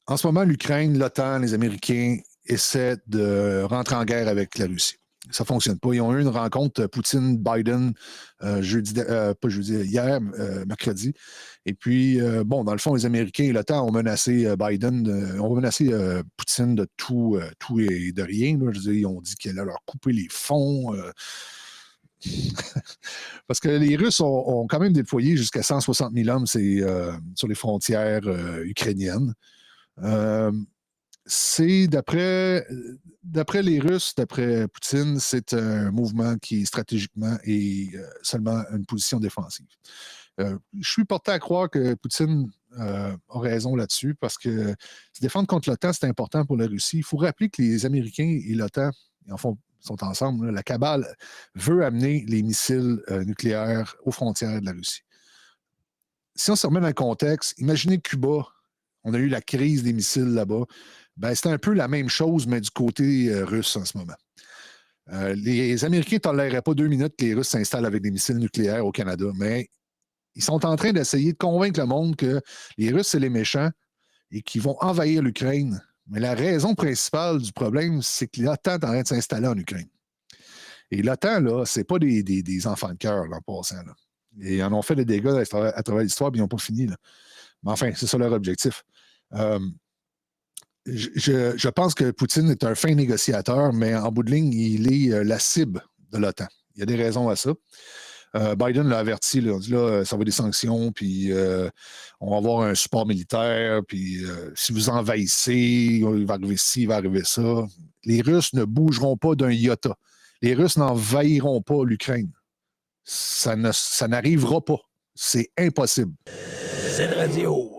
En ce moment, l'Ukraine, l'OTAN, les Américains essaient de rentrer en guerre avec la Russie. Ça ne fonctionne pas. Ils ont eu une rencontre Poutine-Biden hier, mercredi. Et puis, dans le fond, les Américains et l'OTAN ont menacé ont menacé Poutine de tout et de rien. Là. Je veux dire, ils ont dit qu'elle allait leur couper les fonds. Parce que les Russes ont quand même déployé jusqu'à 160 000 hommes sur les frontières ukrainiennes. C'est d'après les Russes, d'après Poutine, c'est un mouvement qui stratégiquement est seulement une position défensive. Je suis porté à croire que Poutine a raison là-dessus parce que se défendre contre l'OTAN, c'est important pour la Russie. Il faut rappeler que les Américains et l'OTAN, en font, sont ensemble. Là. La cabale veut amener les missiles nucléaires aux frontières de la Russie. Si on se remet dans le contexte, imaginez Cuba, on a eu la crise des missiles là-bas. Ben, c'est un peu la même chose, mais du côté russe en ce moment. Les Américains ne toléreraient pas 2 minutes que les Russes s'installent avec des missiles nucléaires au Canada, mais ils sont en train d'essayer de convaincre le monde que les Russes, c'est les méchants et qu'ils vont envahir l'Ukraine. Mais la raison principale du problème, c'est que l'OTAN est en train de s'installer en Ukraine. Et l'OTAN, là, c'est pas des enfants de cœur, en passant. Là. Et ils en ont fait des dégâts à travers l'histoire, puis ils n'ont pas fini. Là. Mais enfin, c'est ça leur objectif. Je pense que Poutine est un fin négociateur, mais en bout de ligne, il est la cible de l'OTAN. Il y a des raisons à ça. Biden l'a averti, là, on dit là, ça va être des sanctions, puis on va avoir un support militaire, puis si vous envahissez, il va arriver ci, il va arriver ça. Les Russes ne bougeront pas d'un iota. Les Russes n'envahiront pas l'Ukraine. Ça n'arrivera pas. C'est impossible. C'est radio.